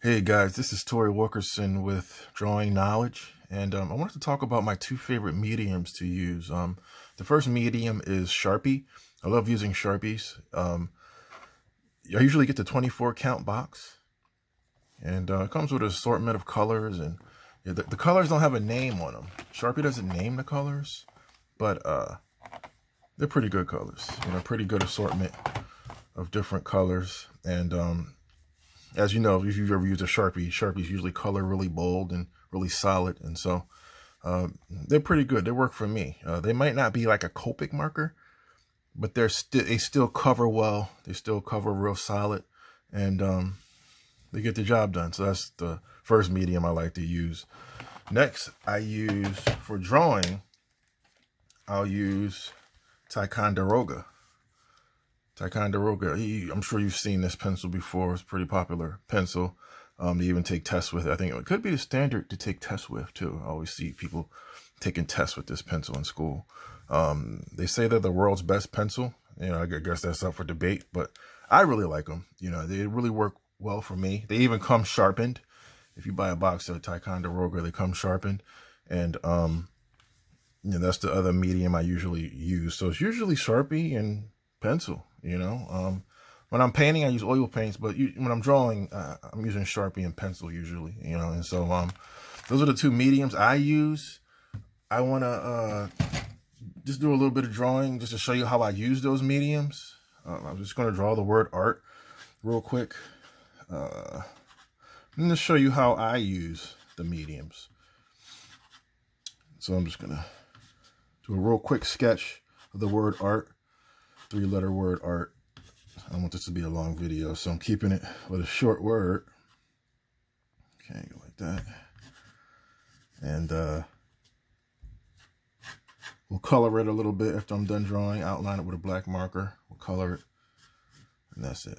Hey guys, this is Tori Wilkerson with Drawing Knowledge, and I wanted to talk about my two favorite mediums to use. The first medium is Sharpie. I love using Sharpies. I usually get the 24 count box, and it comes with an assortment of colors, and yeah, the colors don't have a name on them. Sharpie doesn't name the colors, but they're pretty good colors. Pretty good assortment of different colors, and as you know, if you've ever used a Sharpie, Sharpies usually color really bold and really solid. And so they're pretty good. They work for me. They might not be like a Copic marker, but they still cover well. They still cover real solid, and they get the job done. So that's the first medium I like to use. Next, I use for drawing, I'll use Ticonderoga. Ticonderoga, I'm sure you've seen this pencil before. It's a pretty popular pencil. They even take tests with it. I think it could be the standard to take tests with too. I always see people taking tests with this pencil in school. They say they're the world's best pencil. I guess that's up for debate, but I really like them. They really work well for me. They even come sharpened. If you buy a box of Ticonderoga, they come sharpened. And that's the other medium I usually use. So it's usually Sharpie and pencil. When I'm painting, I use oil paints, but when I'm drawing, I'm using Sharpie and pencil usually. And so those are the two mediums I use. I want to just do a little bit of drawing just to show you how I use those mediums. I'm just going to draw the word art real quick, and to show you how I use the mediums. So I'm just going to do a real quick sketch of the word art. 3-letter word art. I don't want this to be a long video, so I'm keeping it with a short word. Okay, like that. And we'll color it a little bit after I'm done drawing. Outline it with a black marker. We'll color it, and that's it.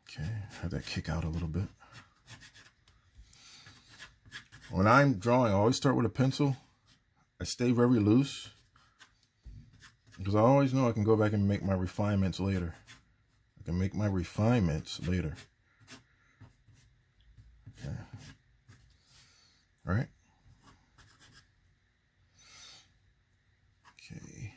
Okay, have that kick out a little bit. When I'm drawing, I always start with a pencil. I stay very loose, because I always know I can go back and make my refinements later. Okay. All right. Okay.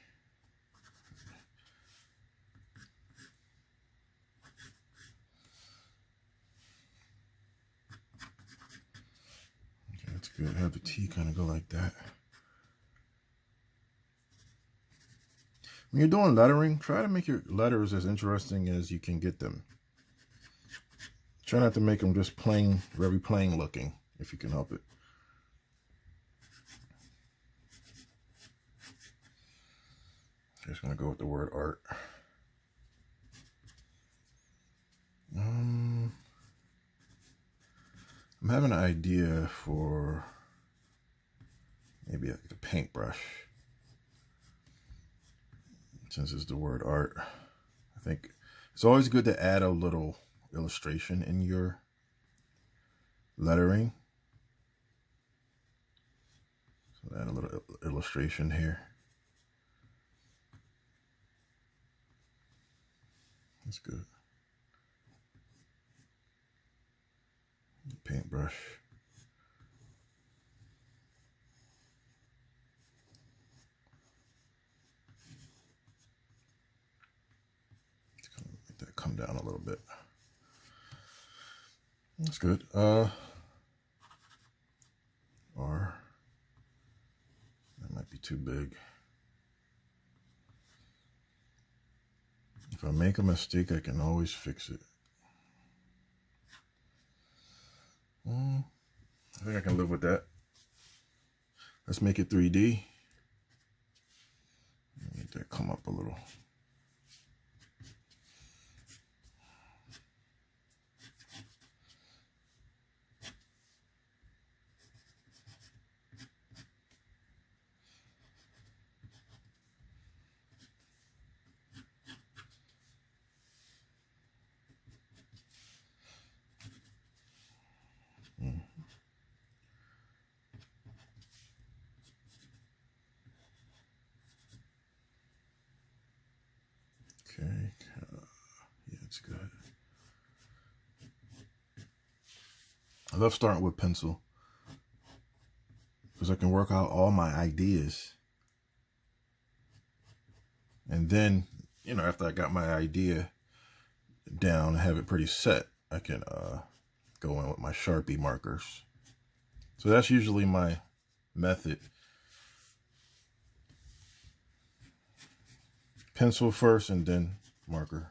Okay, that's good. Have the T kind of go like that. When you're doing lettering, try to make your letters as interesting as you can get them. Try not to make them just plain, very plain looking, if you can help it. Just gonna go with the word art. I'm having an idea for maybe a paintbrush. Since it's the word art, I think it's always good to add a little illustration in your lettering. So add a little illustration here. That's good. Paintbrush. Make that come down a little bit. That's good. Or that might be too big. If I make a mistake, I can always fix it. I think I can live with that. Let's make it 3D. Make that come up a little. Okay, yeah, it's good. I love starting with pencil because I can work out all my ideas. And then, you know, after I got my idea down and have it pretty set, I can go in with my Sharpie markers. So that's usually my method. Pencil first and then marker.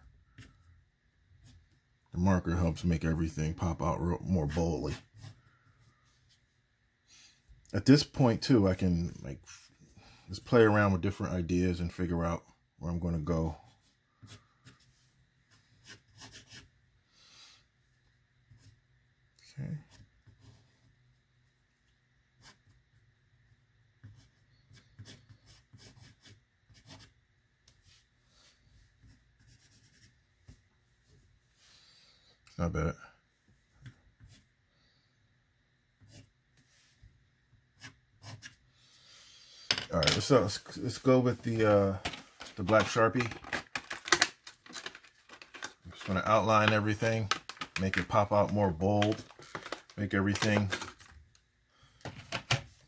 The marker helps make everything pop out more boldly. At this point too, I can like just play around with different ideas and figure out where I'm going to go. Okay. Not bad. All right, let's go with the black Sharpie. I'm just gonna outline everything, make it pop out more bold, make everything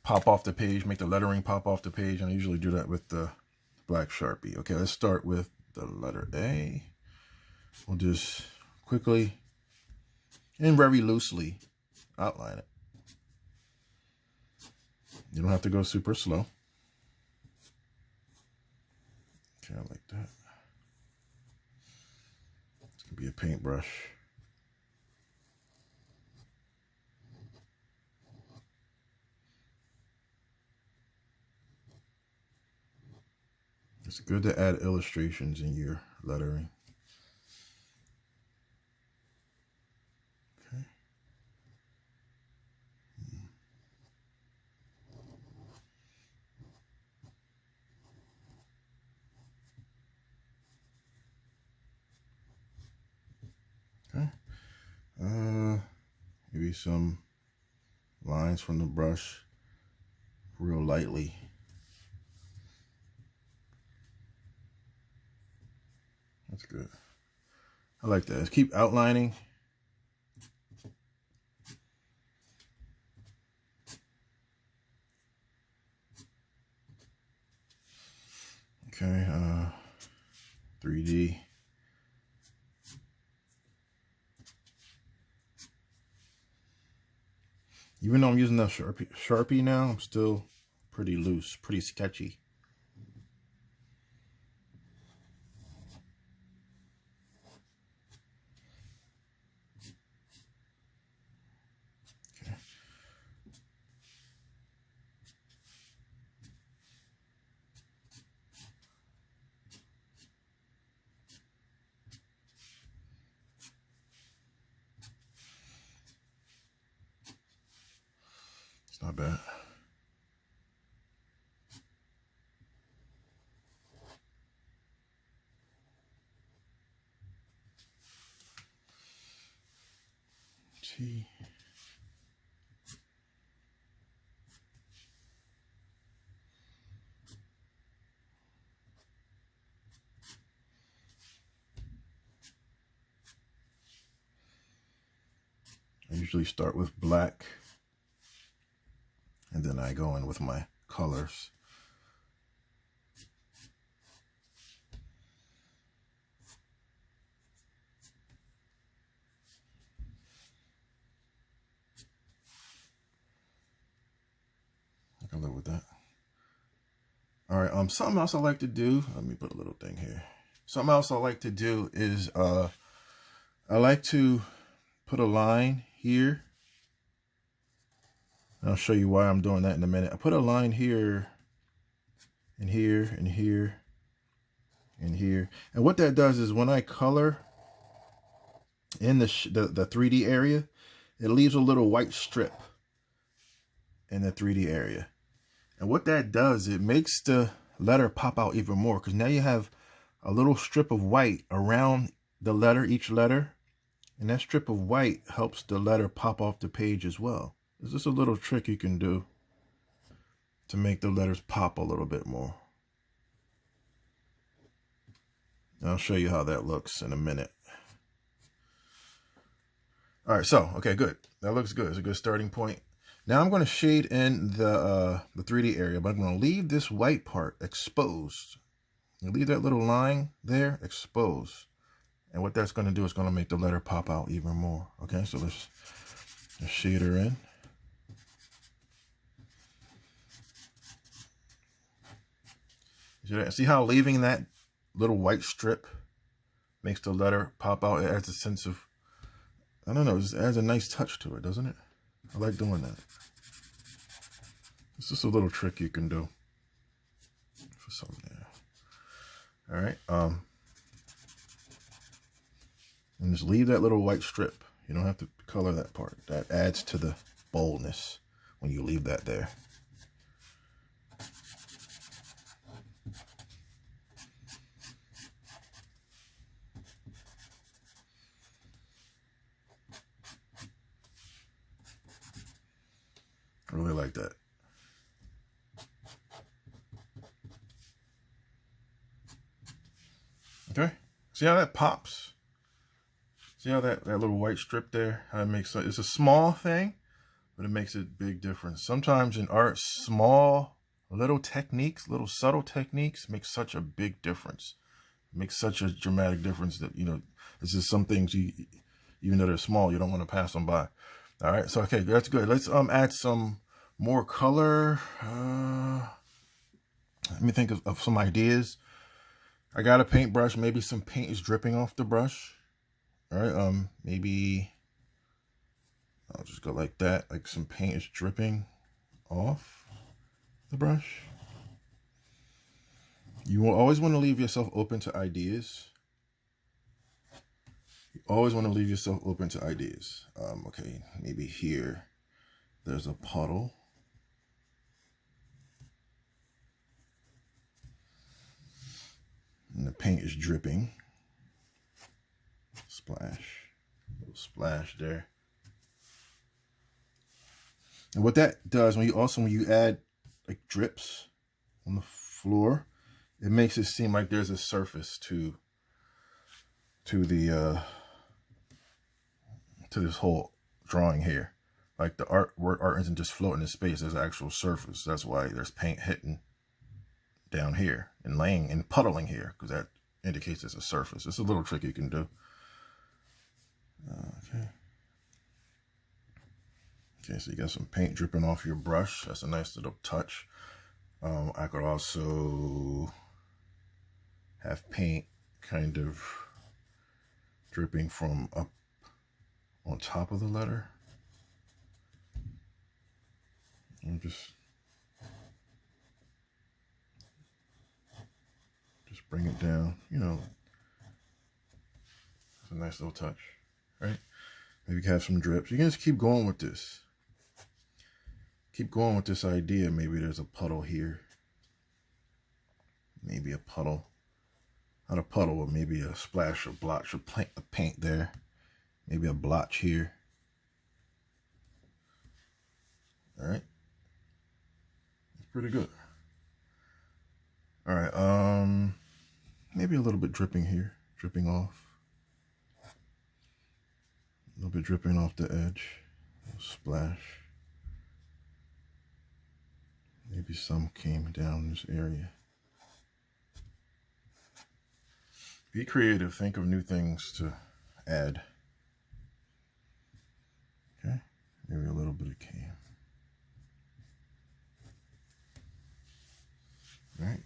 pop off the page, make the lettering pop off the page, and I usually do that with the black Sharpie. Okay, let's start with the letter A. We'll just quickly and very loosely outline it. You don't have to go super slow. Okay, I like that. It's gonna be a paintbrush. It's good to add illustrations in your lettering. Okay. Okay. Maybe some lines from the brush real lightly. That's good. I like that. Let's keep outlining. Okay, 3D. Even though I'm using the Sharpie now, I'm still pretty loose, pretty sketchy. Okay. It's not bad. T. I usually start with black and then I go in with my colors. I can live with that. All right, something else I like to do, let me put a little thing here. Something else I like to do is I like to put a line here. I'll show you why I'm doing that in a minute. I put a line here and here and here and here. And what that does is when I color in the 3D area, it leaves a little white strip in the 3D area. And what that does, it makes the letter pop out even more because now you have a little strip of white around the letter, each letter. And that strip of white helps the letter pop off the page as well. It's just a little trick you can do to make the letters pop a little bit more. And I'll show you how that looks in a minute. All right, so, okay, good. That looks good. It's a good starting point. Now I'm going to shade in the 3D area, but I'm going to leave this white part exposed. And leave that little line there exposed. And what that's going to do is going to make the letter pop out even more. Okay, so let's shade her in. See how leaving that little white strip makes the letter pop out? It adds a sense of, I don't know, it just adds a nice touch to it, doesn't it? I like doing that. It's just a little trick you can do for something there. All right. And just leave that little white strip. You don't have to color that part. That adds to the boldness when you leave that there. I really like that. Okay, see how that pops? See how that little white strip there, how it makes it's a small thing, but it makes a big difference. Sometimes in art, small little techniques, little subtle techniques make such a big difference. It makes such a dramatic difference that, you know, it's just some things you, even though they're small, you don't want to pass them by. All right, so okay, that's good. Let's add some more color. Let me think of some ideas. I got a paintbrush. Maybe some paint is dripping off the brush. All right, maybe I'll just go like that. Like some paint is dripping off the brush. You will always want to leave yourself open to ideas. You always want to leave yourself open to ideas. Okay, maybe here there's a puddle. And the paint is dripping. Splash. A little splash there. And what that does, when you add like drips on the floor, it makes it seem like there's a surface to the to this whole drawing here. Like the art isn't just floating in space, there's an actual surface. That's why there's paint hitting down here and laying and puddling here, because that indicates there's a surface. It's a little trick you can do. Okay, so you got some paint dripping off your brush. That's a nice little touch. I could also have paint kind of dripping from up on top of the letter. And just bring it down, you know. It's a nice little touch, right? Maybe you can have some drips. You can just keep going with this. Keep going with this idea. Maybe there's a puddle here. Maybe a puddle. Not a puddle, but maybe a splash or blotch of paint there. Maybe a blotch here. All right. It's pretty good. All right. Maybe a little bit dripping here. Dripping off. A little bit dripping off the edge. A little splash. Maybe some came down this area. Be creative. Think of new things to add. Okay. Maybe a little bit of came. All right.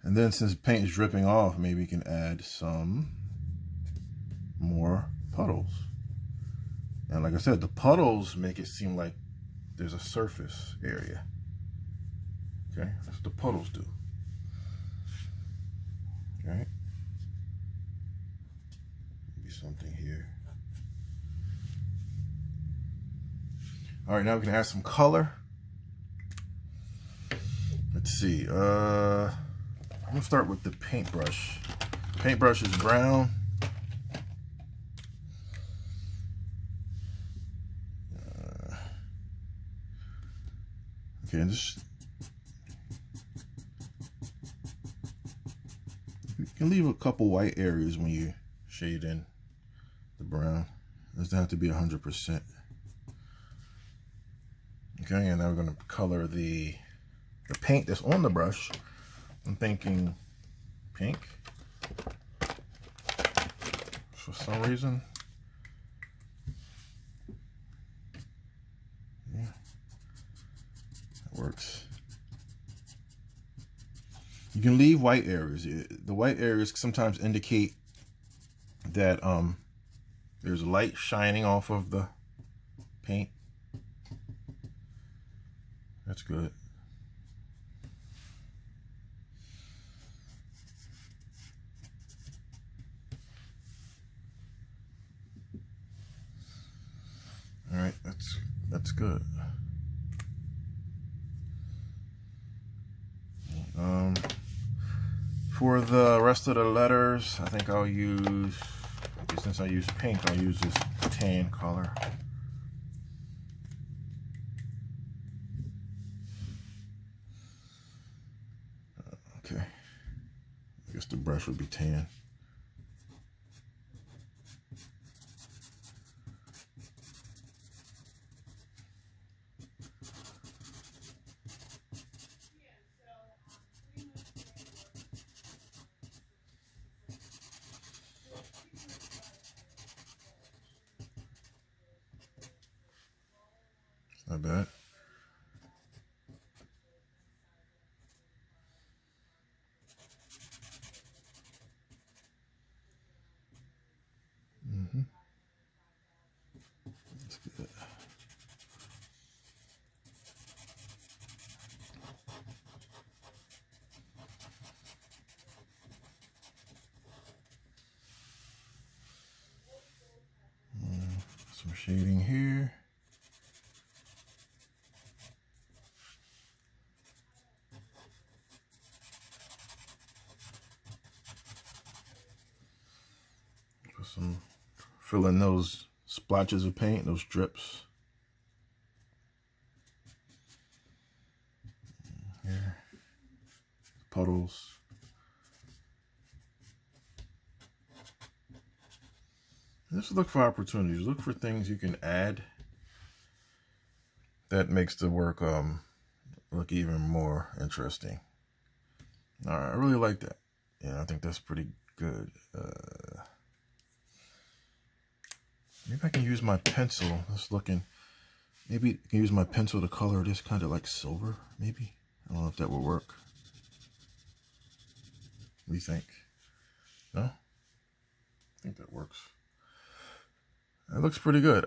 And then since paint is dripping off, maybe you can add some more puddles. And like I said, the puddles make it seem like there's a surface area. Okay, that's what the puddles do. All right. Maybe something here. All right, now we can add some color. Let's see. I'm gonna start with the paintbrush. The paintbrush is brown. Okay, and just you can leave a couple white areas when you shade in the brown. It doesn't have to be 100%. Okay, and now we're going to color the paint that's on the brush. I'm thinking pink for some reason. Yeah, it works. You can leave white areas. The white areas sometimes indicate that there's light shining off of the paint. That's good. All right, that's good. For the rest of the letters, I think I'll use, since I use pink, I'll use this tan color. Okay, I guess the brush would be tan. Not bad. That's good. Some shading here. Put some, fill in those splotches of paint, those drips. Here, puddles. Just look for opportunities. Look for things you can add that makes the work look even more interesting. All right, I really like that. Yeah, I think that's pretty good. Maybe I can use my pencil. Just looking. Maybe I can use my pencil to color this kind of like silver. Maybe. I don't know if that will work. What do you think? No? I think that works. That looks pretty good.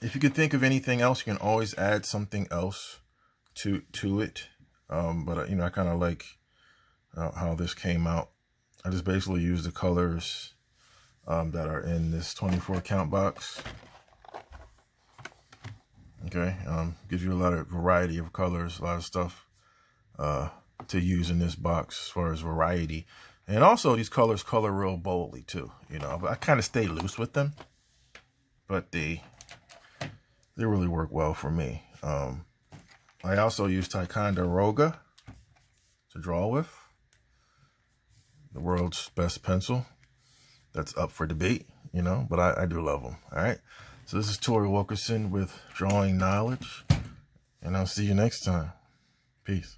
If you could think of anything else, you can always add something else to it. But you know, I kind of like how this came out. I just basically use the colors that are in this 24 count box. Okay, gives you a lot of variety of colors, a lot of stuff to use in this box as far as variety. And also these colors color real boldly too, you know. I kind of stay loose with them, but they really work well for me. I also use Ticonderoga to draw with, the world's best pencil. That's up for debate, you know, but I do love them. All right. So this is Tori Wilkerson with Drawing Knowledge, and I'll see you next time. Peace.